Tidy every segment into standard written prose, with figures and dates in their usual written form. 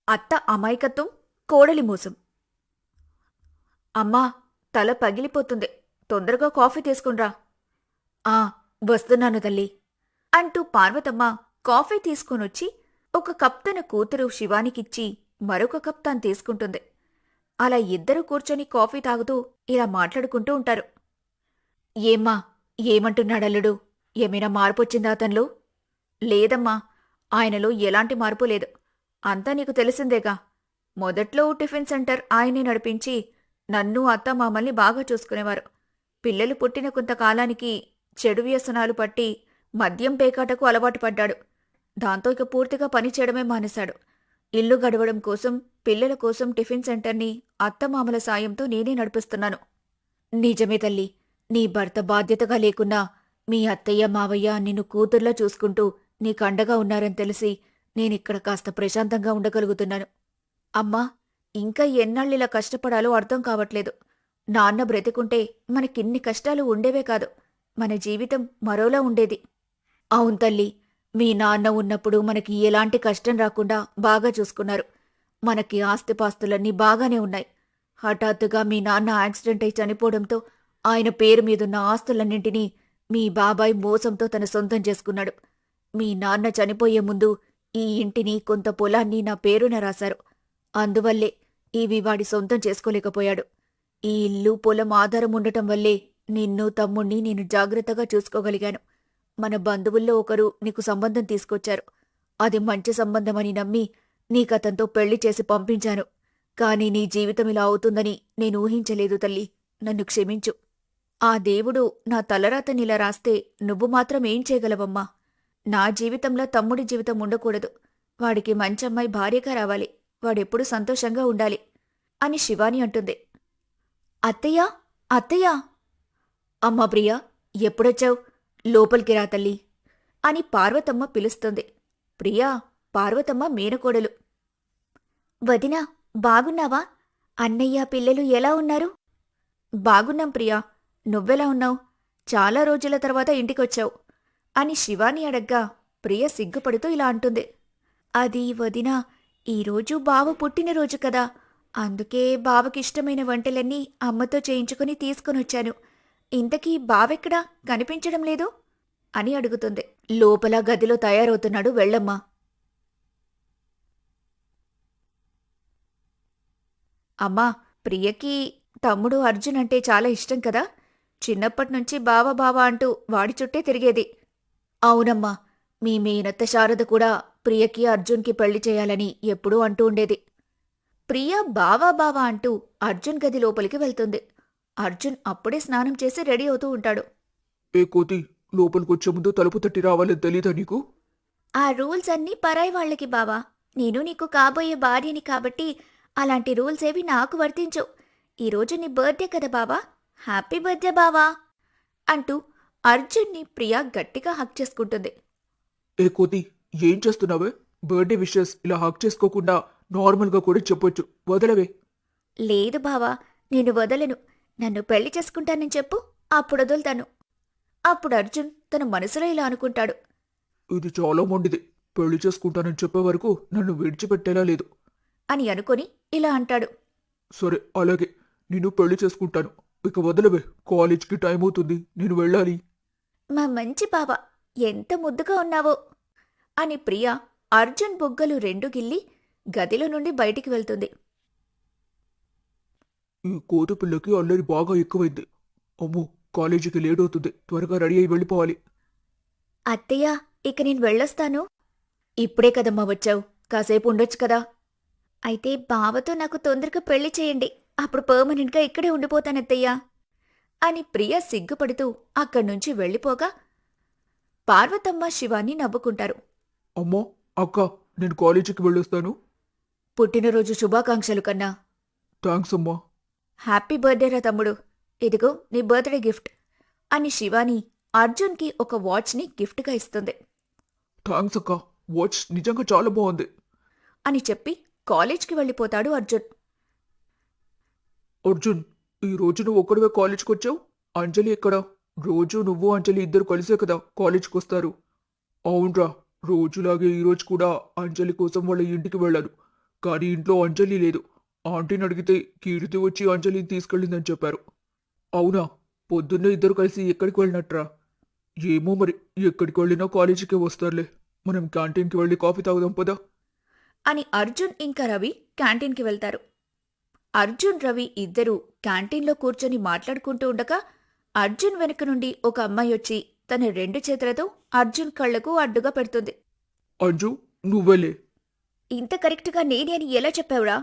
అత్త అమాయకత్వం, కోడలి మోసం. అమ్మా, తల పగిలిపోతుంది. తొందరగా కాఫీ తీసుకునిరా. ఆ, వస్తున్నాను తల్లి అంటూ పార్వతమ్మ కాఫీ తీసుకొనొచ్చి ఒక కప్ తన కూతురు శివానికిచ్చి మరొక కప్ తాను తీసుకుంటుంది. అలా ఇద్దరూ కూర్చొని కాఫీ తాగుతూ ఇలా మాట్లాడుకుంటూ ఉంటారు. ఏమ్మా, ఏమంటున్నాడల్లుడు? ఏమైనా మార్పొచ్చిందా అతన్లో? లేదమ్మా, ఆయనలో ఎలాంటి మార్పు లేదు. అంతా నీకు తెలిసిందేగా. మొదట్లో టిఫిన్ సెంటర్ ఆయనే నడిపించి నన్ను అత్త మామల్ని బాగా చూసుకునేవారు. పిల్లలు పుట్టిన కొంతకాలానికి చెడు వ్యసనాలు పట్టి మద్యం పేకాటకు అలవాటు పడ్డాడు. దాంతో ఇక పూర్తిగా పని చేయడమే మానేశాడు. ఇల్లు గడవడం కోసం, పిల్లల కోసం టిఫిన్ సెంటర్ని అత్తమామల సాయంతో నేనే నడిపిస్తున్నాను. నిజమే తల్లి, నీ భర్త బాధ్యతగా లేకున్నా మీ అత్తయ్య మావయ్య నిన్ను కూతుర్లా చూసుకుంటూ నీకండగా ఉన్నారని తెలిసి నేనిక్కడ కాస్త ప్రశాంతంగా ఉండగలుగుతున్నాను. అమ్మా, ఇంకా ఎన్నాళ్ళిలా కష్టపడాలో అర్థం కావట్లేదు. నాన్న బ్రతికుంటే మనకిన్ని కష్టాలు ఉండేవే కాదు, మన జీవితం మరోలా ఉండేది. అవును తల్లి, మీ నాన్న ఉన్నప్పుడు మనకి ఎలాంటి కష్టం రాకుండా బాగా చూసుకున్నారు. మనకి ఆస్తిపాస్తులన్నీ బాగానే ఉన్నాయి. హఠాత్తుగా మీ నాన్న యాక్సిడెంట్ అయి చనిపోవడంతో ఆయన పేరు మీదున్న ఆస్తులన్నింటినీ మీ బాబాయ్ మోసంతో తన సొంతం చేసుకున్నాడు. మీ నాన్న చనిపోయే ముందు ఈ ఇంటిని, కొంత పొలాన్ని నా పేరున రాశారు. అందువల్లే ఇవి వాడి సొంతం చేసుకోలేకపోయాడు. ఈ ఇల్లు, పొలం ఆధారం ఉండటం వల్లే నిన్ను, తమ్ముణ్ణి నేను జాగ్రత్తగా చూసుకోగలిగాను. మన బంధువుల్లో ఒకరు నీకు సంబంధం తీసుకొచ్చారు. అది మంచి సంబంధమని నమ్మి నీకతంతో పెళ్లి చేసి పంపించాను. కాని నీ జీవితం ఇలా అవుతుందని నేను ఊహించలేదు తల్లి. నన్ను క్షమించు. ఆ దేవుడు నా తలరాతనిలా రాస్తే నువ్వు మాత్రం ఏం చేయగలవమ్మా? నా జీవితంలో తమ్ముడి జీవితం ఉండకూడదు. వాడికి మంచమ్మాయి భార్యగా రావాలి. వాడెప్పుడూ సంతోషంగా ఉండాలి అని శివాని అంటుంది. అత్తయ్యా, అత్తయ్యా! అమ్మా ప్రియా, ఎప్పుడొచ్చావు? లోపలికి రా తల్లి అని పార్వతమ్మ పిలుస్తుంది. ప్రియా పార్వతమ్మ మేనకోడలు. వదినా, బాగున్నావా? అన్నయ్య, పిల్లలు ఎలా ఉన్నారు? బాగున్నాం ప్రియా. నువ్వెలా ఉన్నావు? చాలా రోజుల తర్వాత ఇంటికొచ్చావు అని శివాని అడగ్గా ప్రియ సిగ్గుపడుతూ ఇలా అంటుంది. అది వదినా, ఈరోజు బావ పుట్టినరోజు కదా, అందుకే బావకిష్టమైన వంటలన్నీ అమ్మతో చేయించుకుని తీసుకునొచ్చాను. ఇంతకీ బావెక్కడా కనిపించడం లేదు అని అడుగుతుంది. లోపల గదిలో తయారవుతున్నాడు, వెళ్ళమ్మా. అమ్మా, ప్రియకి తమ్ముడు అర్జున్ అంటే చాలా ఇష్టం కదా. చిన్నప్పటినుంచి బావ బావ అంటూ వాడి చుట్టే తిరిగేది. అవునమ్మా, మీ మేనత్త శారద కూడా ప్రియకి అర్జున్కి పెళ్లి చేయాలని ఎప్పుడూ అంటూ ఉండేది. ప్రియ బావా బావా అంటూ అర్జున్ గది లోపలికి వెళ్తుంది. అర్జున్ అప్పుడే స్నానం చేసి రెడీ అవుతూ ఉంటాడు. ఏ కోతి, లోపలికొచ్చే ముందు తలుపు తట్టి రావాలని తెలీదా నీకు? ఆ రూల్స్ అన్నీ పరాయి వాళ్ళకి బావా. నేను నీకు కాబోయే భార్యని కాబట్టి అలాంటి రూల్స్ ఏవి నాకు వర్తించు. ఈరోజు నీ బర్త్డే కదా బావా, హ్యాపీ బర్త్డే బావా అంటూ అర్జున్ని ప్రియా గట్టిగా హక్ చేసుకుంటుంది. ఏ కోతి, ఏం చేస్తున్నావే? బర్త్డే విషెస్ ఇలా హక్ చేసుకోకుండా నార్మల్గా కూడా చెప్పొచ్చు, వదలవే. లేదు బావా, నేను వదలను. నన్ను పెళ్లి చేసుకుంటానని చెప్పు, అప్పుడు వదులుతాను. అప్పుడు అర్జున్ తన మనసులో ఇలా అనుకుంటాడు. ఇది చాలా మొండిది. పెళ్లి చేసుకుంటానని చెప్పే వరకు నన్ను విడిచిపెట్టేలా లేదు అని అనుకొని ఇలా అంటాడు. సరే, అలాగే, నేను పెళ్లి చేసుకుంటాను. ఇక వదలవే, కాలేజ్కి టైం అవుతుంది, నేను వెళ్ళాలి. మా మంచి బావ, ఎంత ముద్దుగా ఉన్నావో అని ప్రియ అర్జున్ బుగ్గలు రెండు గిల్లి గదిలో నుండి బయటికి వెళ్తుంది. ఈ కోతి పిల్లకి అల్లరి బాగా ఎక్కువైంది. అమ్మో, కాలేజీకి లేట్ అవుతుంది, త్వరగా రెడీ అయి వెళ్ళిపోవాలి. అత్తయ్య, ఇక నేను వెళ్ళొస్తాను. ఇప్పుడే కదమ్మా వచ్చావు, కాసేపు ఉండొచ్చు కదా. అయితే బావతో నాకు తొందరగా పెళ్లి చేయండి, అప్పుడు పర్మనెంట్గా ఇక్కడే ఉండిపోతానత్తయ్యా అని ప్రియ సిగ్గుపడుతూ అక్కడ్నుంచి వెళ్ళిపోగా పార్వతమ్మ, శివాని నవ్వుకుంటారు. అమ్మా, అక్క, నేను కాలేజీకి వెళ్ళొస్తాను. పుట్టినరోజు శుభాకాంక్షలు కన్నా. థ్యాంక్స్ అమ్మా. హ్యాపీ బర్త్డేరా తమ్ముడు, ఇదిగో నీ బర్త్డే గిఫ్ట్ అని శివాని అర్జున్కి ఒక వాచ్ని గిఫ్ట్గా ఇస్తుంది. థ్యాంక్స్ అక్క, వాచ్ నిజంగా చాలా బాగుంది అని చెప్పి కాలేజ్కి వెళ్ళిపోతాడు అర్జున్. అర్జున్, ఈ రోజు నువ్వు ఒక్కడివే కాలేజ్కి వచ్చావు? అంజలి ఎక్కడా? రోజు నువ్వు అంజలి ఇద్దరు కలిసే కదా కాలేజ్కి వస్తారు. అవునరా, రోజులాగే ఈరోజు కూడా అంజలి కోసం వాళ్ళ ఇంటికి వెళ్ళాను. కానీ ఇంట్లో అంజలి లేదు. ఆంటీని అడిగితే కీర్తి వచ్చి అంజలిని తీసుకెళ్ళిందని చెప్పారు. అవునా? పొద్దున్నే ఇద్దరు కలిసి ఎక్కడికి వెళ్ళినట్రా? ఏమో మరి, ఎక్కడికి వెళ్ళినా కాలేజీకే వస్తారులే. మనం క్యాంటీన్కి వెళ్ళి కాఫీ తాగుదాం పదా. అని అర్జున్ ఇంకా రవి క్యాంటీన్కి వెళ్తారు. అర్జున్ రవి ఇద్దరూ క్యాంటీన్లో కూర్చొని మాట్లాడుకుంటూ ఉండగా అర్జున్ వెనుక నుండి ఒక అమ్మాయి వచ్చి తన 2 చేతులతో అర్జున్ కళ్లకు అడ్డుగా పెడుతుంది. అంజు, నువ్వెలే. ఇంత కరెక్ట్గా నేనే అని ఎలా చెప్పావురా?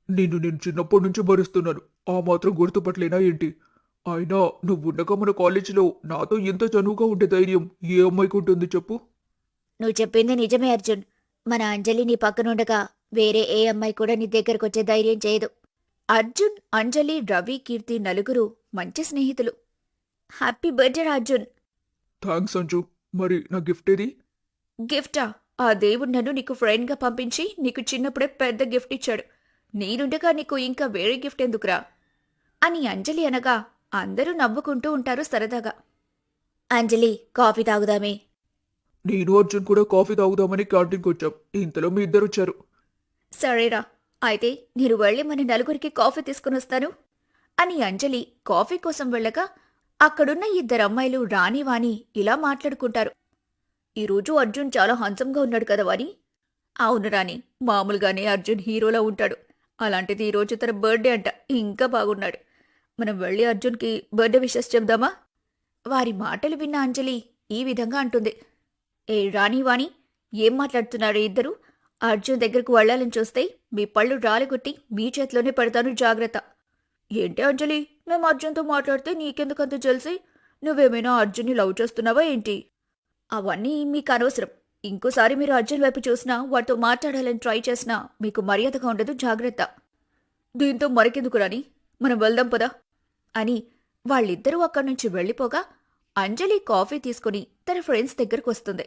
నేను చిన్నప్పటి నుంచి భరిస్తున్నాను. ఆ మాత్రం గుర్తుపట్టలేనా ఏంటి? అయినా నువ్వుండగా మన కాలేజీలో నాతో ఎంత చనువుగా ఉండే ధైర్యం ఏ అమ్మాయికి ఉంటుంది చెప్పు? నువ్వు చెప్పింది నిజమే అర్జున్. మన అంజలి నీ పక్కనుండగా వేరే ఏ అమ్మాయి కూడా నీ దగ్గరకొచ్చే ధైర్యం చేయదు. అర్జున్, అంజలి, రవి, కీర్తి నలుగురు మంచి స్నేహితులు. Happy birthday Arjun. Thanks Anju. మరి నా గిఫ్ట్ ఏది? గిఫ్టా? ఆ దేవుడు నన్ను నీకు ఫ్రెండ్గా పంపించి నీకు చిన్నప్పుడే పెద్ద గిఫ్ట్ ఇచ్చాడు. నేనుండగా నీకు ఇంకా వేరే గిఫ్ట్ ఎందుకురా అని అంజలి అనగా అందరూ నవ్వుకుంటూ ఉంటారు సరదాగా. అంజలి, కాఫీ తాగుదామే. నేను అర్జున్ కూడా కాఫీ తాగుదామని క్యాంటీన్కి వచ్చాం. ఇంతలో మీ ఇద్దరు వచ్చారు. సరేరా, అయితే నేను వెళ్ళి మన నలుగురికి కాఫీ తీసుకుని వస్తాను అని అంజలి కాఫీ కోసం వెళ్ళగా అక్కడున్న ఇద్దరు అమ్మాయిలు రాణి వాణి ఇలా మాట్లాడుకుంటారు. ఈరోజు అర్జున్ చాలా హంసంగా ఉన్నాడు కదా వాణి. అవును రాణి, మామూలుగానే అర్జున్ హీరోలా ఉంటాడు. అలాంటిది ఈరోజు తన బర్త్డే అంట, ఇంకా బాగున్నాడు. మనం వెళ్ళి అర్జున్కి బర్త్డే విషెస్ చెప్దామా? వారి మాటలు విన్న అంజలి ఈ విధంగా అంటుంది. ఏ రాణి వాణి, ఏం మాట్లాడుతున్నారు ఇద్దరు? అర్జున్ దగ్గరకు వెళ్ళాలని చూస్తే మీ పళ్ళు రాలిగొట్టి మీ చేతిలోనే పెడతాను, జాగ్రత్త. ఏంటి అంజలి, మేము అర్జున్తో మాట్లాడితే నీకెందుకంత జల్సి? నువ్వేమైనా అర్జున్ని లవ్ చేస్తున్నావా ఏంటి? అవన్నీ మీకు అనవసరం. ఇంకోసారి మీరు అర్జున్ వైపు చూసినా, వాటితో మాట్లాడాలని ట్రై చేసినా మీకు మర్యాదగా ఉండదు, జాగ్రత్త. దీంతో మరికెందుకు రాని, మనం వెళ్దాం పదా అని వాళ్ళిద్దరూ అక్కడి నుంచి వెళ్ళిపోగా అంజలి కాఫీ తీసుకుని తన ఫ్రెండ్స్ దగ్గరకు వస్తుంది.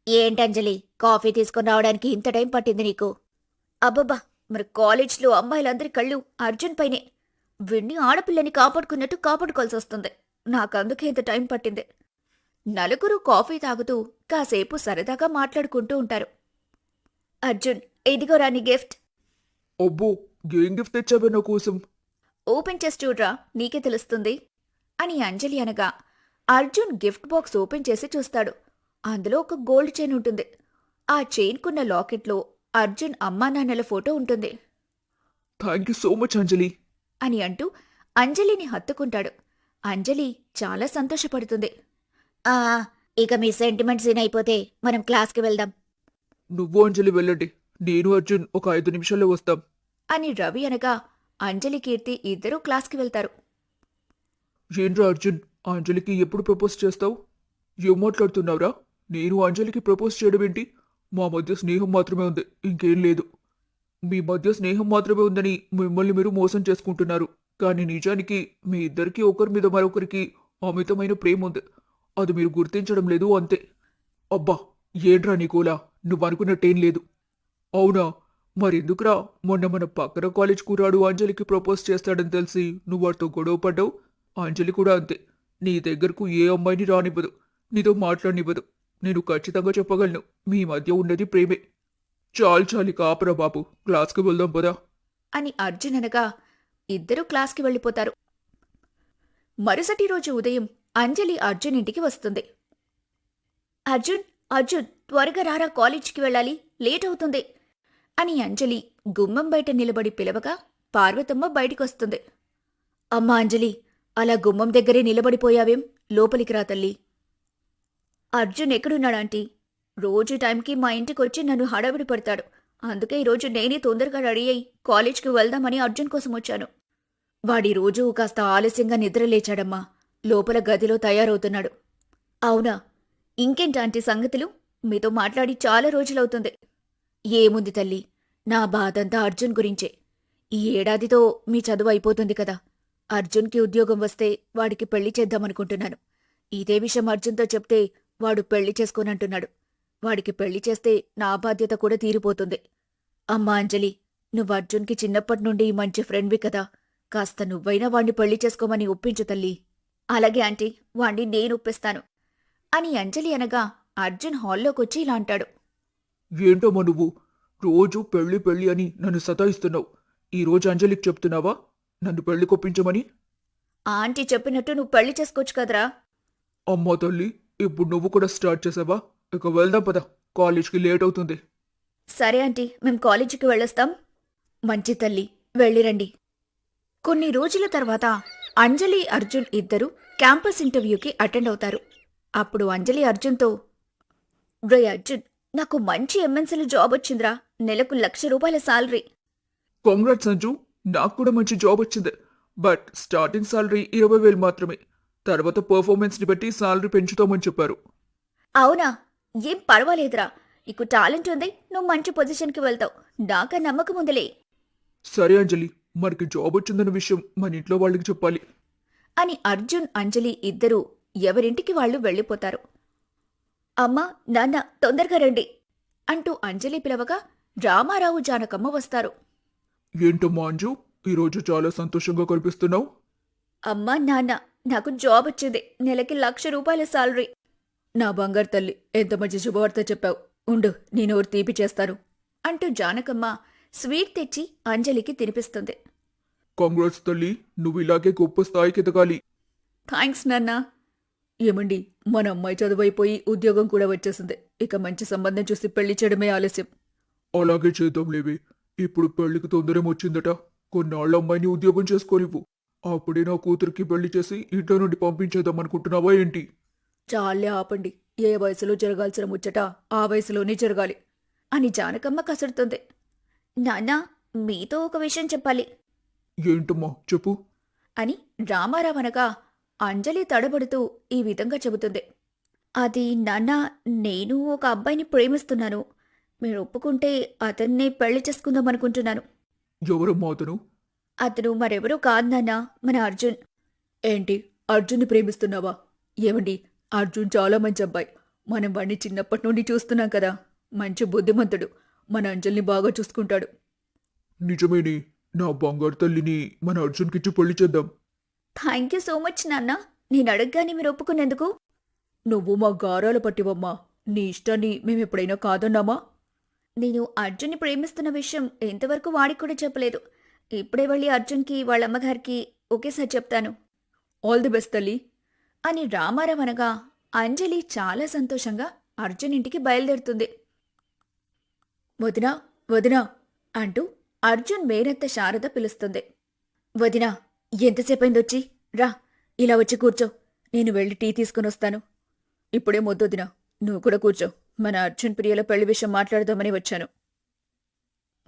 ఏంటంజలి, కాఫీ తీసుకుని రావడానికి ఇంత టైం పట్టింది నీకు? అబ్బబ్బా, మరి కాలేజ్లో అమ్మాయిలందరి కళ్ళు అర్జున్ పైనే. విన్ని ఆడపిల్లని కాపాడుకున్నట్టు కాపాడుకోవాల్సి వస్తుంది. నాకందుకే ఇంత టైం పట్టింది. నలుగురు కాఫీ తాగుతూ కాసేపు సరదాగా మాట్లాడుకుంటూ ఉంటారు. అర్జున్, ఇదిగోరా నీ గిఫ్ట్. అబ్బో, ఏం గిఫ్ట్ తెచ్చావే నా కోసం? ఓపెన్ చేసి చూడ్రా, నీకే తెలుస్తుంది అని అంజలి అనగా అర్జున్ గిఫ్ట్ బాక్స్ ఓపెన్ చేసి చూస్తాడు. అందులో ఒక గోల్డ్ చైన్ ఉంటుంది. ఆ చైన్కున్న లాకెట్లో అర్జున్ అమ్మానాన్నల ఫోటో ఉంటుంది. థ్యాంక్ యూ సో మచ్ అంజలి అని అంటూ అంజలిని హత్తుకుంటాడు. అంజలి చాలా సంతోషపడుతుంది. ఇక మీ సెంటిమెంట్ సీన్ అయిపోతే మనం క్లాస్కి వెళ్దాం నువ్వు అంజలి వెళ్ళండి. నేను అర్జున్ ఒక 5 నిమిషాల్లో వస్తాం అని రవి అనగా అంజలి, కీర్తి ఇద్దరూ క్లాస్కి వెళ్తారు. ఏంట్రా అర్జున్, అంజలికి ఎప్పుడు ప్రపోజ్ చేస్తావు? ఏం మాట్లాడుతున్నావురా? నేను అంజలికి ప్రపోజ్ చేయడం ఏంటి? మా మధ్య స్నేహం మాత్రమే ఉంది, ఇంకేం లేదు. మీ మధ్య స్నేహం మాత్రమే ఉందని మిమ్మల్ని మీరు మోసం చేసుకుంటున్నారు. కానీ నిజానికి మీ ఇద్దరికీ ఒకరి మీద మరొకరికి అమితమైన ప్రేమ ఉంది. అది మీరు గుర్తించడం లేదు, అంతే. అబ్బా, ఏంట్రా నీకోలా? నువ్వు అనుకున్నట్టేం లేదు. అవునా? మరెందుకురా మొన్న మన పక్కన కాలేజ్ కూరాడు అంజలికి ప్రపోజ్ చేస్తాడని తెలిసి నువ్వు వాడితో గొడవ పడ్డావు? అంజలి కూడా అంతే. నీ దగ్గరకు ఏ అమ్మాయిని రానివ్వదు, నీతో మాట్లాడనివ్వదు. నేను ఖచ్చితంగా చెప్పగలను, మీ మధ్య ఉన్నది ప్రేమే. చాలు కాపరా బాబు, క్లాస్కి వెళ్దాం పదా అని అర్జున్ అనగా ఇద్దరూ క్లాస్కి వెళ్ళిపోతారు. మరుసటి రోజు ఉదయం అంజలి అర్జున్ ఇంటికి వస్తుంది. అర్జున్, అర్జున్, త్వరగా రారా, కాలేజీకి వెళ్ళాలి, లేట్ అవుతుంది అని అంజలి గుమ్మం బయట నిలబడి పిలవగా పార్వతమ్మ బయటికొస్తుంది. అమ్మా అంజలి, అలా గుమ్మం దగ్గరే నిలబడిపోయావేం? లోపలికి రా తల్లి. అర్జున్ ఎక్కడున్నాడాంటీ? రోజు టైంకి మా ఇంటికొచ్చి నన్ను హడావిడి పడతాడు. అందుకే ఈరోజు నేనే తొందరగా రెడీ అయి కాలేజ్కి వెళ్దామని అర్జున్ కోసం వచ్చాను. వాడి రోజు కాస్త ఆలస్యంగా నిద్రలేచాడమ్మా. లోపల గదిలో తయారవుతున్నాడు. అవునా? ఇంకేంటాంటీ సంగతులు? మీతో మాట్లాడి చాలా రోజులవుతుంది. ఏముంది తల్లి, నా బాధంతా అర్జున్ గురించే. ఈ ఏడాదితో మీ చదువు అయిపోతుంది కదా. అర్జున్కి ఉద్యోగం వస్తే వాడికి పెళ్లి చేద్దామనుకుంటున్నాను. ఇదే విషయం అర్జున్తో చెప్తే వాడు పెళ్లి చేసుకోనంటున్నాడు. వాడికి పెళ్లి చేస్తే నా బాధ్యత కూడా తీరిపోతుంది. అమ్మా అంజలి, నువ్వు అర్జున్కి చిన్నప్పటి నుండి మంచి ఫ్రెండ్వి కదా. కాస్త నువ్వైనా వాణ్ణి పెళ్లి చేసుకోమని ఒప్పించు తల్లి. అలాగే ఆంటీ, వాణ్ణి నేను ఒప్పిస్తాను అని అంజలి అనగా అర్జున్ హాల్లోకొచ్చి ఇలా అంటాడు. ఏంటమ్మా నువ్వు? రోజు పెళ్లి పెళ్లి అని నన్ను సతాయిస్తున్నావు. ఈ రోజు అంజలికి చెప్తున్నావా నన్ను పెళ్లి కొప్పించమని? ఆంటీ చెప్పినట్టు నువ్వు పెళ్లి చేసుకోవచ్చు కదరా. అమ్మా తల్లి, ఇప్పుడు నువ్వు కూడా స్టార్ట్ చేసావా? ఇక వెళ్దాం పద, కాలేజ్కి లేట్ అవుతుంది. సరే ఆంటీ, మేం కాలేజీకి వెళ్ళొస్తాం. మంచి తల్లి, వెళ్ళిరండి. కొన్ని రోజుల తర్వాత అంజలి అర్జున్ ఇద్దరూ క్యాంపస్ ఇంటర్వ్యూకి అటెండ్ అవుతారు. అప్పుడు అంజలి అర్జున్తో, రే అర్జున్, నాకు మంచి ఎంఎన్సీలో జాబ్ వచ్చిందిరా. నెలకు ₹1,00,000 శాలరీ. కాంగ్రాట్స్ సంజు, నాకు కూడా మంచి జాబ్ వచ్చింది. బట్ స్టార్టింగ్ సాలరీ 20,000 మాత్రమే. తర్వాత పర్ఫార్మెన్స్ని బట్టి సాలరీ పెంచుతామని చెప్పారు. అవునా? ఏం పర్వాలేదురా. నీకు టాలెంట్ ఉంది, నువ్వు మంచి పొజిషన్కి వెళ్తావు. నాకా నమ్మకం ఉందిలే సరే అంజలి, మనకి జాబ్ వచ్చిందన్న విషయం మన ఇంట్లో వాళ్ళకి చెప్పాలి అని అర్జున్ అంజలి ఇద్దరూ ఎవరింటికి వాళ్ళు వెళ్ళిపోతారు. అమ్మా, నాన్న, తొందరగా రండి అంటూ అంజలి పిలవగా రామారావు జానకమ్మ వస్తారు. ఏంటమ్మా అంజు, ఈరోజు చాలా సంతోషంగా కనిపిస్తున్నావు. అమ్మా, నాన్న, నాకు జాబ్ వచ్చింది. నెలకి ₹1,00,000 శాలరీ. నా బంగారు తల్లి, ఎంత మంచి శుభవార్త చెప్పావు. ఉండు, నేను ఓ తీపి చేస్తాను అంటూ జానకమ్మ స్వీట్ తెచ్చి అంజలికి తినిపిస్తుంది. కాంగ్రాట్స్ తల్లి, నువ్వు ఇలాగే గొప్ప స్థాయికి ఎదగాలి. థ్యాంక్స్ నాన్న. ఏమండి, మన అమ్మాయి చదువైపోయి ఉద్యోగం కూడా వచ్చేసింది. ఇక మంచి సంబంధం చూసి పెళ్లి చేయడమే ఆలస్యం. అలాగే చేద్దాంలేవే. ఇప్పుడు పెళ్లికి తొందరేం వచ్చిందట. కొన్నాళ్ళ అమ్మాయిని ఉద్యోగం చేసుకోనివ్వు. అప్పుడే నా కూతురికి పెళ్లి చేసి ఇంట్లో నుండి పంపించేద్దాం అనుకుంటున్నావా ఏంటి? చాలే ఆపండి. ఏ వయసులో జరగాల్సిన ముచ్చట ఆ వయసులోనే జరగాలి అని జానకమ్మ కసురుతుంది. నాన్నా, మీతో ఒక విషయం చెప్పాలి ఏంటమ్మా చెప్పు. అని రామారావు అనగా అంజలి తడబడుతూ ఈ విధంగా చెబుతుంది. అది నాన్న, నేను ఒక అబ్బాయిని ప్రేమిస్తున్నాను. మీరు ఒప్పుకుంటే అతన్నే పెళ్లి చేసుకుందాం అనుకుంటున్నాను. ఎవరమ్మా అతను? అతను మరెవరూ కాదు నాన్న, మన అర్జున్. ఏంటి, అర్జున్ని ప్రేమిస్తున్నావా? ఏమండి, అర్జున్ చాలా మంచి అబ్బాయి. మనం వాడిని చిన్నప్పటి నుండి చూస్తున్నాం కదా. మంచి బుద్ధిమంతుడు. మన అంజలిని బాగా చూసుకుంటాడు. నిజమేనే, నా బంగారు తల్లిని మన అర్జున్కిచ్చి పెళ్లి చేద్దాం. థ్యాంక్ యూ సో మచ్ నాన్న. నేను అడగగానే మీరు ఒప్పుకునేందుకు. నువ్వు మా గారాల పట్టివమ్మా. నీ ఇష్టాన్ని మేమెప్పుడైనా కాదన్నామా? నేను అర్జున్ని ప్రేమిస్తున్న విషయం ఎంతవరకు వాడికి కూడా చెప్పలేదు. ఇప్పుడే వెళ్ళి అర్జున్కి వాళ్ళ అమ్మగారికి ఒకేసారి చెప్తాను. ఆల్ ది బెస్ట్ తల్లి అని రామారావు అనగా అంజలి చాలా సంతోషంగా అర్జున్ ఇంటికి బయలుదేరుతుంది. వదినా, వదినా అంటూ అర్జున్ మేనత్త శారద పిలుస్తుంది. వదినా, ఎంతసేపైందొచ్చి? రా, ఇలా వచ్చి కూర్చో. నేను వెళ్ళి టీ తీసుకుని వస్తాను. ఇప్పుడే మొద్దొదినా, నువ్వు కూడా కూర్చో. మన అర్జున్ ప్రియల పెళ్లి విషయం మాట్లాడదామని వచ్చాను.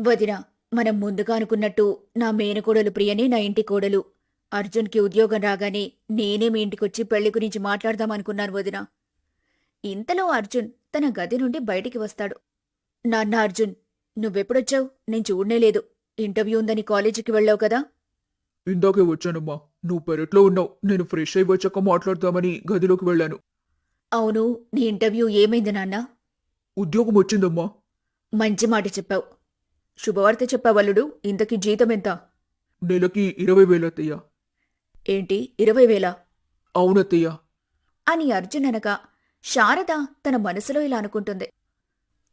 వదినా, మనం ముందుగా అనుకున్నట్టు నా మేనకోడలు ప్రియనే నా ఇంటి కోడలు. అర్జున్కి ఉద్యోగం రాగానే నేనే మీ ఇంటికొచ్చి పెళ్లి గురించి మాట్లాడదామనుకున్నాను వదినా. ఇంతలో అర్జున్ తన గది నుండి బయటికి వస్తాడు. నాన్న అర్జున్, నువ్వెప్పుడొచ్చావు? నేను చూడనేలేదు. ఇంటర్వ్యూ ఉందని కాలేజీకి వెళ్ళావు కదా? ఇందాకే వచ్చానమ్మా. నువ్వు పెరట్లో ఉన్నావు. నేను ఫ్రెష్ అయి వచ్చాక మాట్లాడదామని గదిలోకి వెళ్ళాను. అవును, నీ ఇంటర్వ్యూ ఏమైంది నాన్న? ఉద్యోగం వచ్చిందమ్మా. మంచి మాట చెప్పావు. శుభవార్త చెప్పావల్లుడు. ఇంతకీ జీతం ఎంత? నెలకి 20,000 అత్తయ్య. ఏంటి, 20,000? అవునత్తయ్య. అని అర్జున్ అనగా శారద తన మనసులో ఇలా అనుకుంటుంది.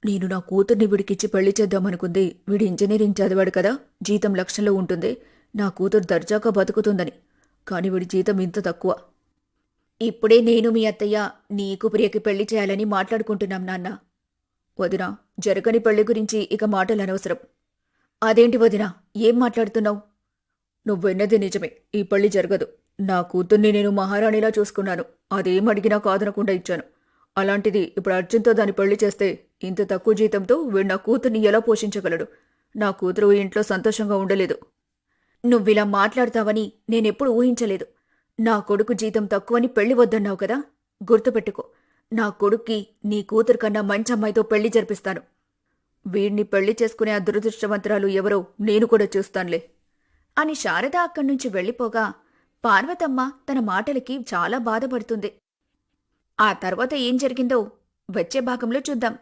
నేను నా కూతుర్ని వీడికిచ్చి పెళ్లి చేద్దామనుకుంది. వీడి ఇంజనీరింగ్ చదివాడు కదా, జీతం లక్షల్లో ఉంటుంది. నా కూతురు దర్జాగా బతుకుతుందని. కాని వీడి జీతం ఇంత తక్కువ. ఇప్పుడే నేను మీ అత్తయ్య నీకు ప్రియకి పెళ్లి చేయాలని మాట్లాడుకుంటున్నాం నాన్న. వదినా, జరగని పెళ్లి గురించి ఇక మాటలు అనవసరం. అదేంటి వదినా, ఏం మాట్లాడుతున్నావు? నువ్వెన్నది నిజమే. ఈ పెళ్లి జరగదు. నా కూతుర్ని నేను మహారాణిలా చూసుకున్నాను. అదేం అడిగినా కాదనకుండా ఇచ్చాను. అలాంటిది ఇప్పుడు అర్జున్తో దాన్ని పెళ్లి చేస్తే ఇంత తక్కువ జీతంతో వీడు నా కూతుర్ని ఎలా పోషించగలడు? నా కూతురు ఇంట్లో సంతోషంగా ఉండలేదు. నువ్విలా మాట్లాడతావని నేనెప్పుడు ఊహించలేదు. నా కొడుకు జీతం తక్కువని పెళ్లి వద్దన్నావు కదా. గుర్తుపెట్టుకో, నా కొడుక్కి నీ కూతురు కన్నా మంచి అమ్మాయితో పెళ్లి జరిపిస్తాను. వీణ్ణి పెళ్లి చేసుకునే ఆ దురదృష్టవంతురాలు ఎవరో నేను కూడా చూస్తానులే అని శారద అక్కడ్నుంచి వెళ్ళిపోగా పార్వతమ్మ తన మాటలకి చాలా బాధపడుతుంది. ఆ తర్వాత ఏం జరిగిందో వచ్చే భాగంలో చూద్దాం.